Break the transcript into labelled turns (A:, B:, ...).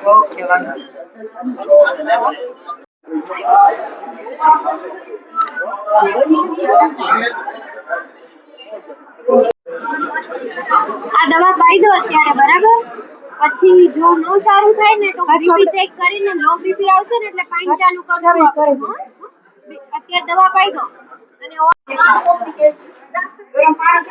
A: okay વાંધો
B: આ દવા પાઈ દો અત્યારે બરાબર પછી જો નો સારું થાય ને તો બીપી ચેક કરીને લો બીપી આવશે ને એટલે પાણી ચાલુ કરવું આપણે અત્યારે દવા પાઈ દો અને ગરમ પાણી